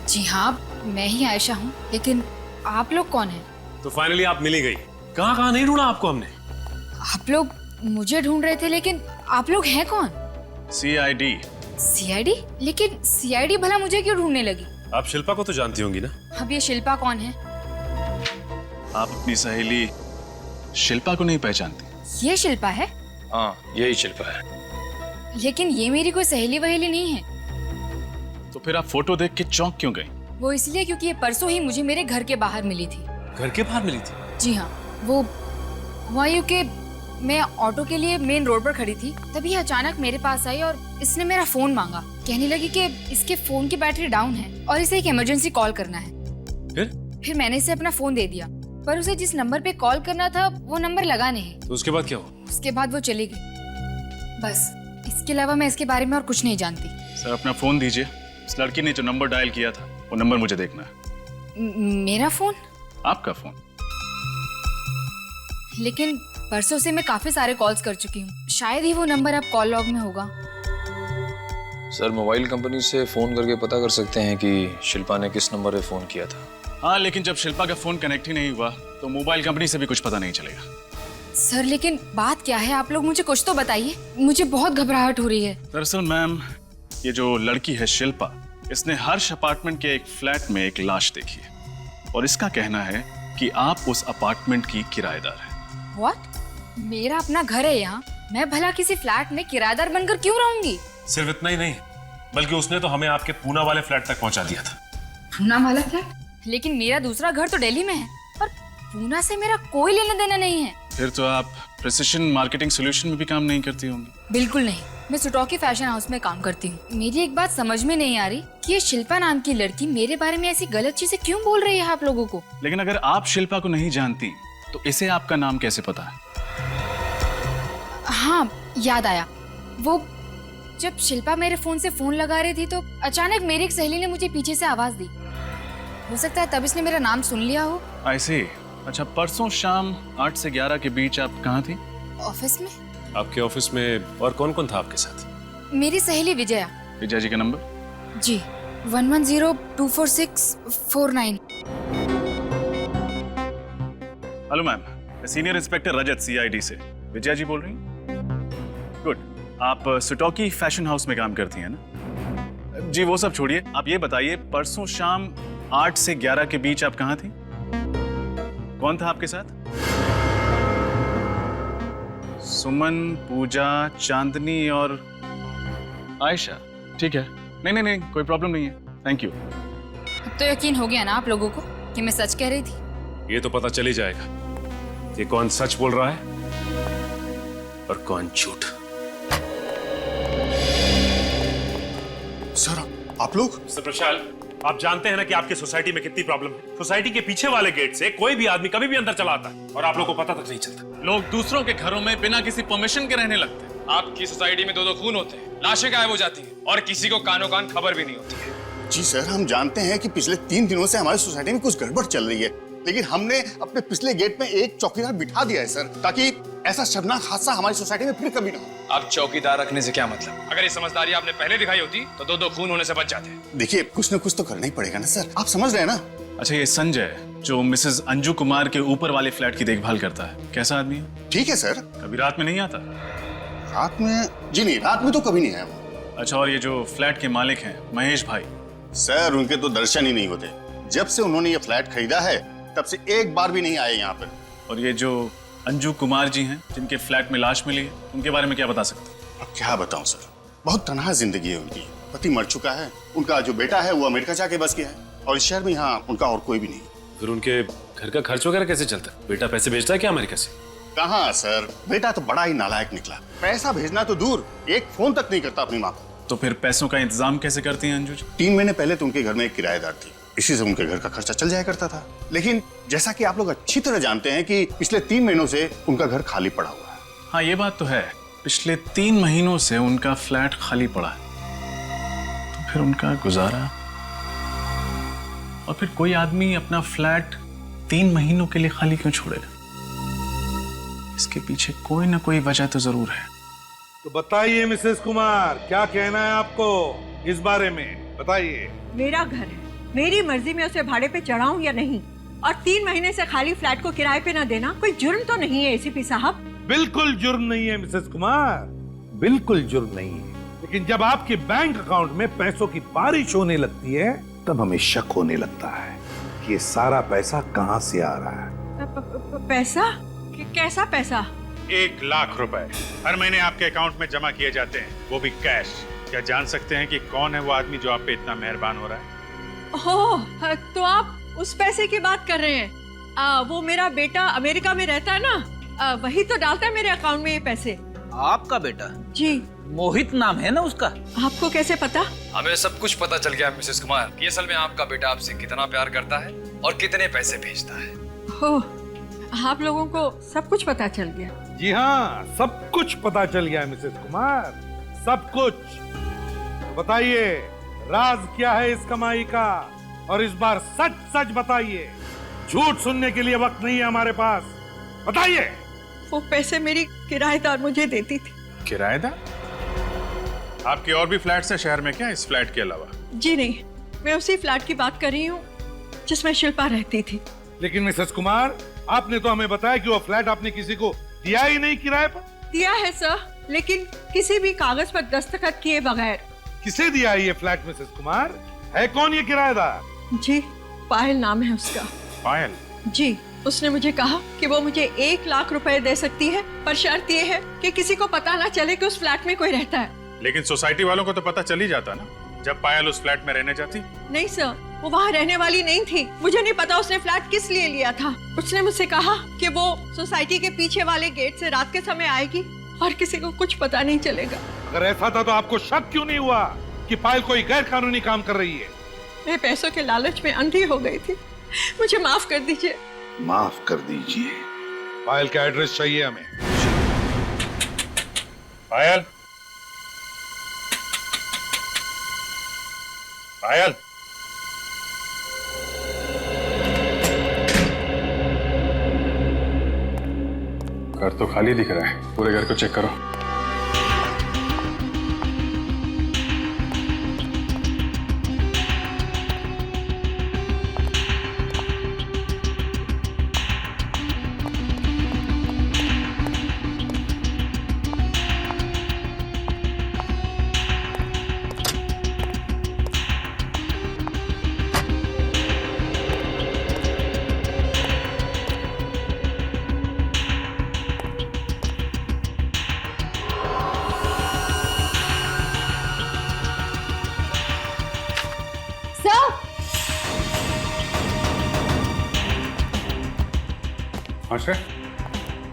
जी हाँ, मैं ही आयशा हूँ, लेकिन आप लोग कौन हैं? तो फाइनली आप मिल ही गई। कहाँ कहाँ नहीं ढूंढा आपको हमने। आप लोग मुझे ढूंढ रहे थे, लेकिन आप लोग हैं कौन? CID। CID? लेकिन CID भला मुझे क्यों ढूंढने लगी? आप शिल्पा को तो जानती होंगी ना? अब ये शिल्पा कौन है? आप अपनी सहेली शिल्पा को नहीं पहचानती? ये शिल्पा है? हाँ, यही शिल्पा है। लेकिन ये मेरी कोई सहेली वहेली नहीं है। तो फिर आप फोटो देख के चौंक क्यों गई? वो इसलिए क्योंकि ये परसों ही मुझे मेरे घर के बाहर मिली थी। घर के बाहर मिली थी? जी हाँ, वो हुआ यूं कि मैं ऑटो के लिए मेन रोड पर खड़ी थी, तभी अचानक मेरे पास आई और इसने मेरा फोन मांगा। कहने लगी कि इसके फोन की बैटरी डाउन है और इसे एक इमरजेंसी कॉल करना है। फिर मैंने इसे अपना फोन दे दिया, पर उसे जिस नंबर पे कॉल करना था वो नंबर लगा नहीं। तो उसके बाद क्या हुआ? उसके बाद वो चली गई। बस इसके अलावा मैं इसके बारे में और कुछ नहीं जानती। सर, अपना फोन दीजिए। इस लड़की ने जो नंबर डायल किया था वो नंबर मुझे देखना है। मेरा फोन? आपका फोन। लेकिन परसों से मैं काफी सारे कॉल्स कर चुकी हूँ, शायद ही वो नंबर अब कॉल लॉग में होगा। सर, मोबाइल कंपनी से फोन करके पता कर सकते हैं कि शिल्पा ने किस नंबर पे फोन किया था। हाँ, लेकिन जब शिल्पा का फोन कनेक्ट ही नहीं हुआ तो मोबाइल कंपनी से भी कुछ पता नहीं चलेगा। सर, लेकिन बात क्या है? आप लोग मुझे कुछ तो बताइए, मुझे बहुत घबराहट हो रही है। दरअसल मैम, ये जो लड़की है शिल्पा, इसने हर्ष अपार्टमेंट के एक फ्लैट में एक लाश देखी है और इसका कहना है कि आप उस अपार्टमेंट की किराएदार हैं। What? मेरा अपना घर है यहाँ, मैं भला किसी फ्लैट में किराएदार बनकर क्यों रहूंगी? सिर्फ इतना ही नहीं, बल्कि उसने तो हमें आपके पूना वाले फ्लैट तक पहुंचा दिया था। पूना वाला फ्लैट? लेकिन मेरा दूसरा घर तो दिल्ली में है और पूना से मेरा कोई लेना देना नहीं है। फिर तो आप प्रिसिशन मार्केटिंग सॉल्यूशन में भी काम नहीं करती होंगी? बिल्कुल नहीं, मैं सुटोकी फैशन हाउस में काम करती हूँ। मेरी एक बात समझ में नहीं आ रही कि ये शिल्पा नाम की लड़की मेरे बारे में ऐसी गलत चीजें क्यों बोल रही है आप लोगों को। लेकिन अगर आप शिल्पा को नहीं जानती तो इसे आपका नाम कैसे पता है? हाँ, याद आया। वो जब शिल्पा मेरे फोन से फोन लगा रही थी तो अचानक मेरी एक सहेली ने मुझे पीछे से आवाज दी। हो सकता है तब इसने मेरा नाम सुन लिया हो। I see। अच्छा, परसों शाम 8 से 11 के बीच आप कहाँ थी? ऑफिस में। आपके ऑफिस में और कौन कौन था आपके साथ? मेरी सहेली विजया। विजया जी का नंबर? जी, 11024649। हेलो मैम, सीनियर इंस्पेक्टर रजत, CID से। विजया जी बोल रही हैं? गुड। आप सुटोकी फैशन हाउस में काम करती हैं ना? जी वो सब छोड़िए, आप ये बताइए परसों शाम 8 से 11 के बीच आप कहाँ थी? कौन था आपके साथ? सुमन, पूजा, चांदनी और आयशा। ठीक है, नहीं, कोई प्रॉब्लम नहीं है, थैंक यू। अब तो यकीन हो गया ना आप लोगों को कि मैं सच कह रही थी? ये तो पता चल ही जाएगा कि कौन सच बोल रहा है और कौन झूठ। सर, आप लोग? मिस्टर प्रशाल, आप जानते हैं ना कि आपकी सोसाइटी में कितनी प्रॉब्लम है। सोसाइटी के पीछे वाले गेट से कोई भी आदमी कभी भी अंदर चला आता है और आप लोगों को पता तक नहीं चलता। लोग दूसरों के घरों में बिना किसी परमिशन के रहने लगते हैं। आपकी सोसाइटी में 2-2 खून होते हैं, लाशें गायब हो जाती हैं और किसी को कानो कान खबर भी नहीं होती है। जी सर, हम जानते हैं कि पिछले 3 दिनों से हमारी सोसाइटी में कुछ गड़बड़ चल रही है, लेकिन हमने अपने पिछले गेट में एक चौकीदार बिठा दिया है सर, ताकि ऐसा शर्मनाक हादसा हमारी सोसाइटी में फिर कभी ना हो। अब चौकीदार रखने से क्या मतलब? अगर ये समझदारी आपने पहले दिखाई होती तो 2-2 खून होने से बच जाते। देखिए, कुछ न कुछ तो करना ही पड़ेगा ना सर, आप समझ रहे हैं ना। अच्छा, ये संजय जो मिसेस अंजू कुमार के ऊपर वाले फ्लैट की देखभाल करता है, कैसा आदमी है? ठीक है सर। कभी रात में नहीं आता? रात में? जी नहीं, रात में तो कभी नहीं आया वो। अच्छा, और ये जो फ्लैट के मालिक हैं महेश भाई? सर, उनके तो दर्शन ही नहीं होते। जब से उन्होंने ये फ्लैट खरीदा है तब से एक बार भी नहीं आए यहाँ पर। और ये जो अंजू कुमार जी हैं जिनके फ्लैट में लाश मिली है, उनके बारे में क्या बता सकते हैं? अब क्या बताऊं सर, बहुत तनहा जिंदगी है उनकी। पति मर चुका है, उनका जो बेटा है वो अमेरिका जाके बस गया है और इस शहर में यहाँ उनका और कोई भी नहीं। फिर उनके घर का खर्च वगैरह कैसे चलता है? बेटा पैसे भेजता है क्या अमेरिका से? कहाँ सर, बेटा तो बड़ा ही नालायक निकला। पैसा भेजना तो दूर, एक फोन तक नहीं करता अपनी माँ को। तो फिर पैसों का इंतजाम कैसे करती हैं अंजू जी? 3 महीने पहले तो उनके घर में एक किराएदार थी, इसी से उनके घर का खर्चा चल जाया करता था। लेकिन जैसा कि आप लोग अच्छी तरह जानते हैं कि पिछले 3 महीनों से उनका घर खाली पड़ा हुआ है। हाँ, ये बात तो है, पिछले 3 महीनों से उनका फ्लैट खाली पड़ा है। तो फिर उनका गुजारा? और फिर कोई आदमी अपना फ्लैट 3 महीनों के लिए खाली क्यों छोड़ेगा? इसके पीछे कोई ना कोई वजह तो जरूर है। तो बताइए मिसेस कुमार, क्या कहना है आपको इस बारे में? बताइए। मेरा घर है, मेरी मर्जी में उसे भाड़े पे चढ़ाऊं या नहीं, और 3 महीने से खाली फ्लैट को किराए पे ना देना कोई जुर्म तो नहीं है एसीपी साहब? बिल्कुल जुर्म नहीं है मिसेस कुमार, बिल्कुल जुर्म नहीं है। लेकिन जब आपके बैंक अकाउंट में पैसों की बारिश होने लगती है तब हमें शक होने लगता है कि ये सारा पैसा कहां से आ रहा है। पैसा? कैसा पैसा? 1 लाख रुपए हर महीने आपके अकाउंट में जमा किए जाते हैं, वो भी कैश। क्या जान सकते हैं कि कौन है वो आदमी जो आप पे इतना मेहरबान हो रहा है? ओह, तो आप उस पैसे की बात कर रहे हैं। वो मेरा बेटा अमेरिका में रहता है ना, वही तो डालता है मेरे अकाउंट में ये पैसे। आपका बेटा? जी। मोहित नाम है ना उसका? आपको कैसे पता? हमें सब कुछ पता चल गया मिसेस कुमार कि असल में आपका बेटा आपसे कितना प्यार करता है और कितने पैसे भेजता है। ओह, आप लोगों को सब कुछ पता चल गया? जी हाँ, सब कुछ पता चल गया मिसेस कुमार, सब कुछ। तो बताइए, राज क्या है इस कमाई का? और इस बार सच सच बताइए, झूठ सुनने के लिए वक्त नहीं है हमारे पास। बताइए। वो पैसे मेरी किराएदार मुझे देती थी। किराएदार? आपके और भी फ्लैट्स है शहर में क्या, इस फ्लैट के अलावा? जी नहीं, मैं उसी फ्लैट की बात कर रही हूँ जिसमें शिल्पा रहती थी। लेकिन मिसेस कुमार, आपने तो हमें बताया कि वो फ्लैट आपने किसी को दिया ही नहीं किराए पर। दिया है सर, लेकिन किसी भी कागज पर दस्तखत किए बगैर। किसे दिया है ये फ्लैट मिसेस कुमार? है कौन ये किराएदार? जी, पायल नाम है उसका। पायल? जी, उसने मुझे कहा कि वो मुझे 1 लाख रुपए दे सकती है, पर शर्त ये है कि किसी को पता ना चले कि उस फ्लैट में कोई रहता है। लेकिन सोसाइटी वालों को तो पता चल ही जाता ना जब पायल उस फ्लैट में रहने जाती। नहीं सर, वो वहाँ रहने वाली नहीं थी। मुझे नहीं पता उसने फ्लैट किस लिए लिया था। उसने मुझसे कहा कि वो सोसाइटी के पीछे वाले गेट से रात के समय आएगी और किसी को कुछ पता नहीं चलेगा। अगर ऐसा था तो आपको शक क्यों नहीं हुआ कि पायल कोई गैर कानूनी काम कर रही है? मैं पैसों के लालच में अंधी हो गई थी, मुझे माफ कर दीजिए। माफ कर दीजिए। पायल का एड्रेस चाहिए हमें। पायल, पायल, घर तो खाली दिख रहा है, पूरे घर को चेक करो।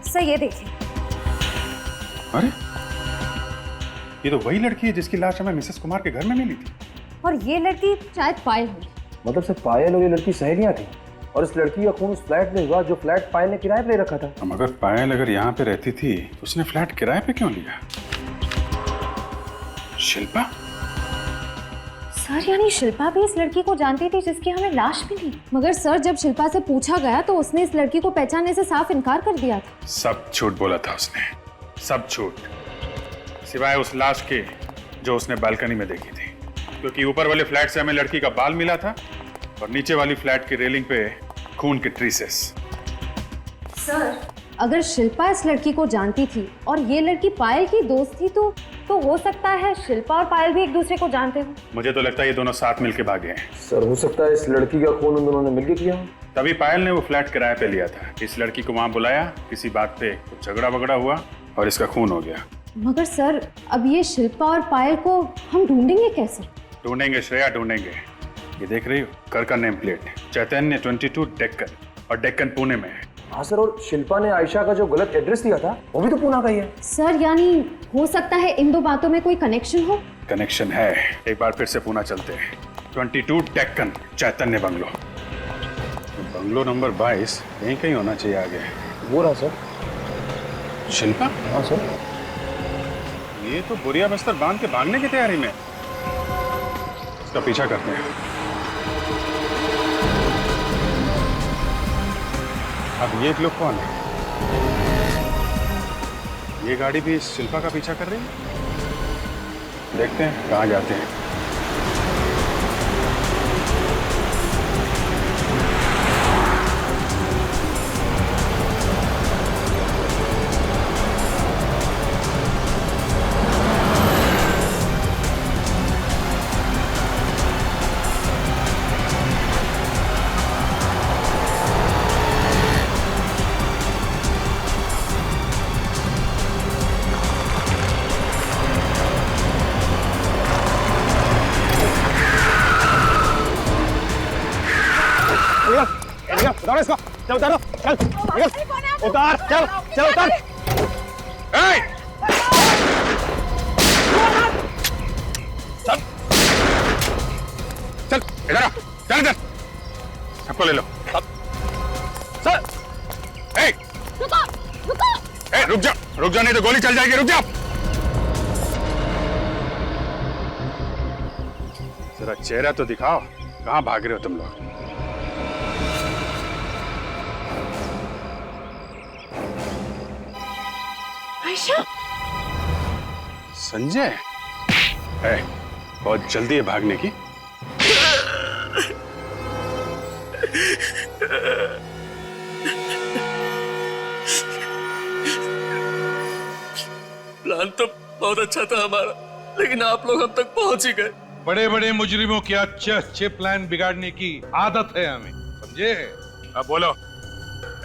सर ये देखिए। अरे, ये तो वही लड़की है जिसकी लाश हमें मिसेस कुमार के घर में मिली थी। और ये लड़की शायद पायल होगी। मतलब सिर्फ पायल और ये लड़की सहेलियां थी और इस लड़की का खून उस फ्लैट में हुआ जो फ्लैट पायल ने किराए पे ले रखा था। मगर पायल अगर यहाँ पे रहती थी तो उसने फ्लैट किराए पे क्यों लिया? शिल्पा? सर यानी शिल्पा भी इस लड़की को जानती थी जिसकी हमें लाश मिली। मगर सर जब शिल्पा से पूछा गया तो उसने इस लड़की को पहचानने से साफ इनकार कर दिया था। सब झूठ बोला था उसने, सब झूठ, सिवाय उस लाश के जो उसने बालकनी में देखी थी। क्योंकि ऊपर वाले फ्लैट से हमें लड़की का बाल मिला था और नीचे वाली फ्लैट की रेलिंग पे खून के ट्रेसेस। सर अगर शिल्पा इस लड़की को जानती थी और ये लड़की पायल की दोस्त थी तो हो सकता है शिल्पा और पायल भी एक दूसरे को जानते हो। मुझे तो लगता है ये दोनों साथ मिलके भागे हैं। सर हो सकता है इस लड़की का खून उन दोनों ने मिलकर किया। तभी पायल ने वो फ्लैट किराए पे लिया था। इस लड़की को वहां बुलाया, किसी बात पे कुछ झगड़ा वगड़ा हुआ और इसका खून हो गया। मगर सर अब ये शिल्पा और पायल को हम ढूंढेंगे कैसे? ढूंढेंगे श्रेया, ढूंढेंगे। ये देख रही हो कर का नेम प्लेट, चैतन्य 22 डेक्कन, और डेक्कन पुणे में है। हाँ सर, और शिल्पा ने आयशा का जो गलत एड्रेस दिया था वो भी तो पूना का ही है। सर यानी हो सकता है इन दो बातों में कोई कनेक्शन हो। कनेक्शन है। एक बार फिर से पूना चलते हैं। 22 डेक्कन, चैतन्य बंगलो, बंगलो नंबर 22 यहीं कहीं होना चाहिए आगे। वो रहा सर। शिल्पा? हाँ सर। ये तो बोरिया बस्तर बांध के भागने की तैयारी में। इसका पीछा करते हैं। अब ये लोग कौन है? ये गाड़ी भी शिल्पा का पीछा कर रही है। देखते हैं कहाँ जाते हैं। उतारो इसको, चल उतारो, चल, उतार, चल, चल उतार। चल इधर आ, चल इधर, सबको ले लो। सर, रुक जा नहीं तो गोली चल जाएगी। रुक जा। जरा चेहरा तो दिखाओ, कहाँ भाग रहे हो तुम लोग? आयशा? संजय? बहुत जल्दी है भागने की। प्लान तो बहुत अच्छा था हमारा, लेकिन आप लोग अब तक पहुंच ही गए। बड़े बड़े मुजरिमों के अच्छे अच्छे प्लान बिगाड़ने की आदत है हमें, समझे? अब बोलो,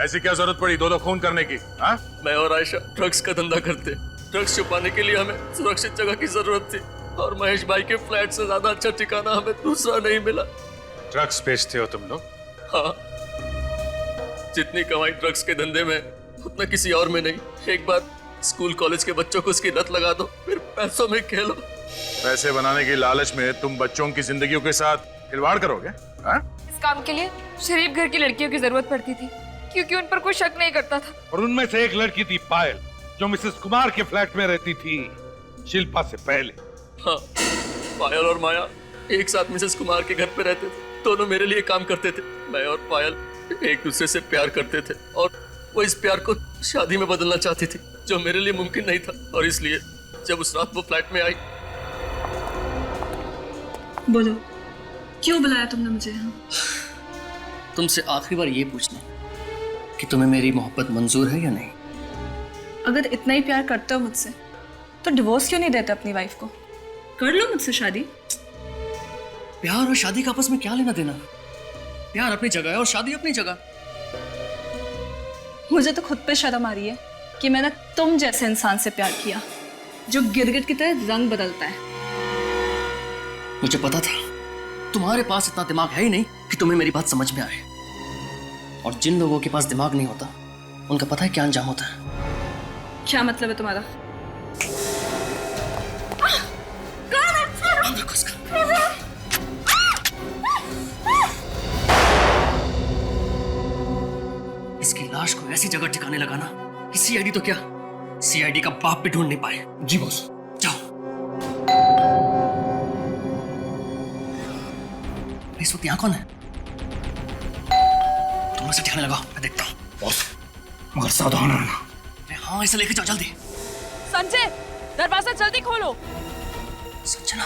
ऐसी क्या जरूरत पड़ी दो खून करने की? हाँ? मैं और आयशा ड्रग्स का धंधा करते। ड्रग्स छुपाने के लिए हमें सुरक्षित जगह की जरूरत थी और महेश भाई के फ्लैट से ज्यादा अच्छा ठिकाना हमें दूसरा नहीं मिला। ड्रग्स बेचते हो तुम लोग? हाँ, जितनी कमाई ड्रग्स के धंधे में उतना किसी और में नहीं। एक बार स्कूल कॉलेज के बच्चों को उसकी लत लगा दो, फिर पैसों में खेलो। पैसे बनाने की लालच में तुम बच्चों की जिंदगियों के साथ खिलवाड़ करोगे? हाँ? इस काम के लिए शरीफ घर की लड़कियों की जरूरत पड़ती थी, क्योंकि उन पर कोई शक नहीं करता था। और उनमें से एक लड़की थी पायल, जो मिसेस कुमार के फ्लैट में रहती थी शिल्पा से पहले। हाँ, पायल और माया एक साथ मिसेस कुमार के घर पे रहते थे। दोनों मेरे लिए काम करते थे। मैं और पायल एक दूसरे से प्यार करते थे और वो इस प्यार को शादी में बदलना चाहती थी, जो मेरे लिए मुमकिन नहीं था। और इसलिए जब उस रात वो फ्लैट में आई। बोलो, क्यों बुलाया तुमने मुझे यहाँ? तुमसे आखिरी बार ये पूछना कि तुम्हें मेरी मोहब्बत मंजूर है या नहीं। अगर इतना ही प्यार करते हो मुझसे तो डिवोर्स क्यों नहीं देते अपनी वाइफ को? कर लो मुझसे शादी। प्यार और शादी का आपस में क्या लेना देना? प्यार अपनी जगह है और शादी अपनी जगह। मुझे तो खुद पे शर्म आ रही है कि मैंने तुम जैसे इंसान से प्यार किया जो गिरगिट की तरह रंग बदलता है। मुझे पता था तुम्हारे पास इतना दिमाग है ही नहीं कि तुम्हें मेरी बात समझ में आए। और जिन लोगों के पास दिमाग नहीं होता उनका पता है क्या अंजाम होता है। क्या मतलब है तुम्हारा? ऐसी जगह ठिकाने लगाना कि सीआईडी तो क्या, सीआईडी का बाप भी ढूंढ नहीं पाए। जी बॉस। जाओ। इस वक्त यहाँ कौन है? तुम ऐसे ठिकाने लगाओ, मैं देखता हूँ। बॉस मगर सावधान रहना। अरे हाँ, इसे लेके जाओ जल्दी। संजय दरवाजा जल्दी खोलो। संजना,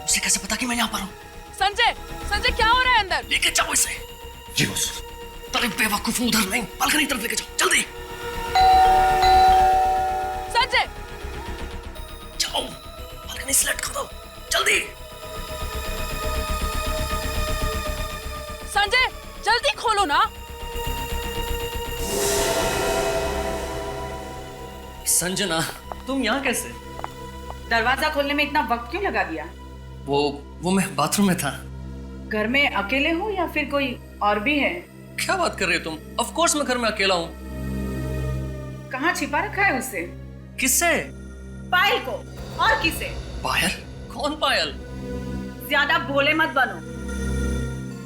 उसे कैसे पता कि मैं यहाँ पर हूँ? संजय संजय क्या हो रहा है अंदर? लेके जाओ इसे। जी बॉस। अरे बेवकूफ, उधर नहीं, बालकनी की तरफ लेके जाओ जल्दी। संजय जाओ, बालकनी सेलेक्ट कर दो जल्दी। संजय जल्दी खोलो ना। संजना, तुम यहाँ कैसे? दरवाजा खोलने में इतना वक्त क्यों लगा दिया? वो मैं बाथरूम में था। घर में अकेले हो या फिर कोई और भी है? क्या बात कर रही हो तुम? ऑफ कोर्स मैं घर में अकेला हूँ। कहाँ छिपा रखा है उसे? किससे? पायल को। और किसे? पायल? कौन पायल? ज्यादा भोले मत बनो,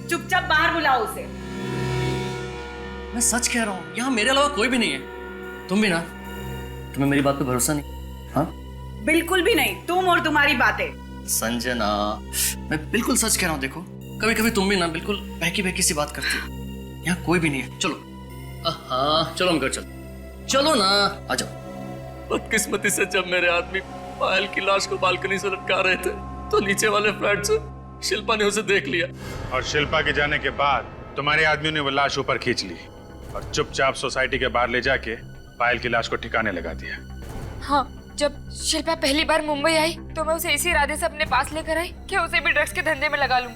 चुपचाप बाहर बुलाओ उसे। मैं सच कह रहा हूँ, यहाँ मेरे अलावा कोई भी नहीं है। तुम भी ना? तुम्हें मेरी बात पे भरोसा नहीं? हाँ? बिल्कुल भी नहीं, तुम और तुम्हारी बातें। संजना, मैं बिल्कुल सच कह रहा हूँ। देखो, कभी कभी तुम भी ना बिल्कुल बहकी बहकी सी बात करती हो। यहाँ कोई भी नहीं है। चलो। हाँ चलो, हम घर चलो। चलो ना, आ जाओ। बदकिस्मती से जब मेरे आदमी पायल की लाश को बालकनी से लटका रहे थे तो नीचे वाले फ्लैट से शिल्पा ने उसे देख लिया। और शिल्पा के जाने के बाद तुम्हारे आदमियों ने वो लाश ऊपर खींच ली और चुपचाप सोसाइटी के बाहर ले जाके पायल की लाश को ठिकाने लगा दिया। हाँ, जब शिल्पा पहली बार मुंबई आई तो मैं उसे इसी इरादे से अपने पास लेकर आई कि उसे भी ड्रग्स के धंधे में लगा लूं।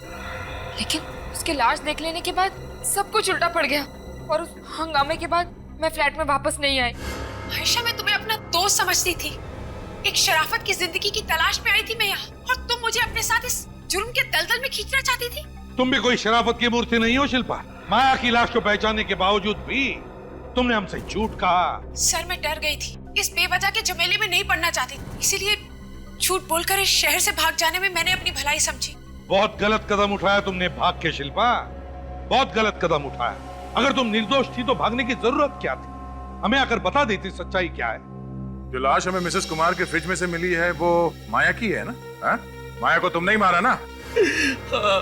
लेकिन उसके लाश देख लेने के बाद सब कुछ उल्टा पड़ गया और उस हंगामे के बाद मैं फ्लैट में वापस नहीं आई। आयशा, मैं तुम्हें अपना दोस्त समझती थी। एक शराफत की जिंदगी की तलाश में आई थी मैं यहाँ, और तुम मुझे अपने साथ इस जुर्म के दलदल में खींचना चाहती थी। तुम भी कोई शराफत की मूर्ति नहीं हो शिल्पा। माया की लाश को पहचानने के बावजूद भी तुमने हमसे झूठ कहा। सर, मैं डर गई थी, इस बेवजह के झमेले में नहीं पड़ना चाहती, इसीलिए झूठ बोलकर इस शहर से भाग जाने में मैंने अपनी भलाई समझी। बहुत गलत कदम उठाया तुमने भाग के शिल्पा, बहुत गलत कदम उठाया। अगर तुम निर्दोष थी तो भागने की जरूरत क्या थी? हमें आकर बता देती सच्चाई क्या है। जो लाश हमें मिसेस कुमार के फ्रिज में से मिली है वो माया की है ना? हा? माया को तुमने ही मारा ना? हाँ,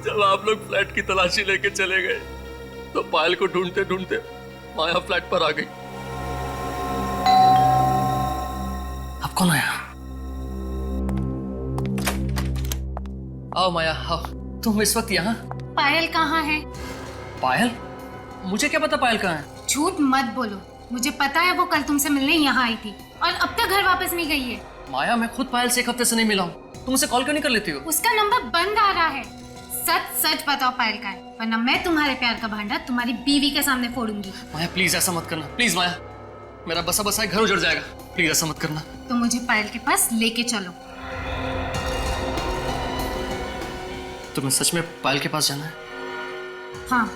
जब आप लोग फ्लैट की तलाशी लेके चले गए तो पायल को ढूंढते ढूंढते माया फ्लैट पर आ गई। अब कौन आया? आओ माया, आओ। तुम इस वक्त यहाँ? पायल कहाँ है? पायल? मुझे क्या पता पायल कहाँ है? झूठ मत बोलो, मुझे पता है वो कल तुमसे मिलने यहाँ आई थी और अब तक घर वापस नहीं गई है। माया, मैं खुद पायल से एक हफ्ते से नहीं मिला हूँ। तुम उसे कॉल क्यों नहीं कर लेती हो? उसका नंबर बंद आ रहा है। सच सच बताओ पायल का है, वरना मैं तुम्हारे प्यार का भांडा तुम्हारी बीवी के सामने फोड़ूंगी। माया प्लीज ऐसा मत करना, प्लीज माया। मेरा बसा बसा घर उजड़ जाएगा, प्लीज ऐसा मत करना। तो मुझे पायल के पास लेके चलो। तुम्हें सच में पायल के पास जाना है? हाँ।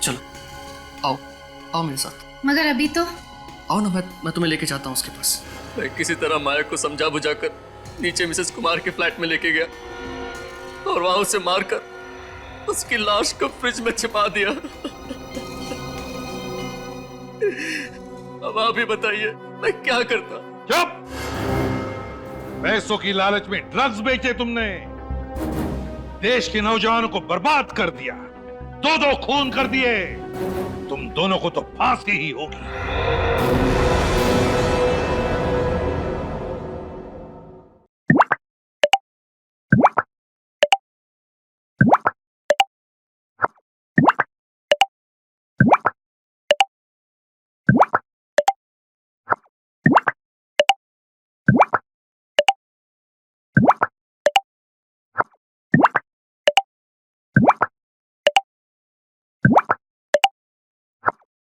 चलो, आओ आओ मेरे साथ। मगर अभी तो आओ ना, मैं तुम्हें लेके जाता हूँ उसके पास। मैं किसी तरह माया को समझा बुझाकर नीचे मिसेस कुमार के फ्लैट में लेके गया और वहां उसे मारकर उसकी लाश को फ्रिज में छिपा दिया। अब आप ही बताइए मैं क्या करता? चुप! पैसों की लालच में ड्रग्स बेचे तुमने, देश के नौजवानों को बर्बाद कर दिया, दो खून कर दिए। तुम दोनों को तो फांसी ही होगी।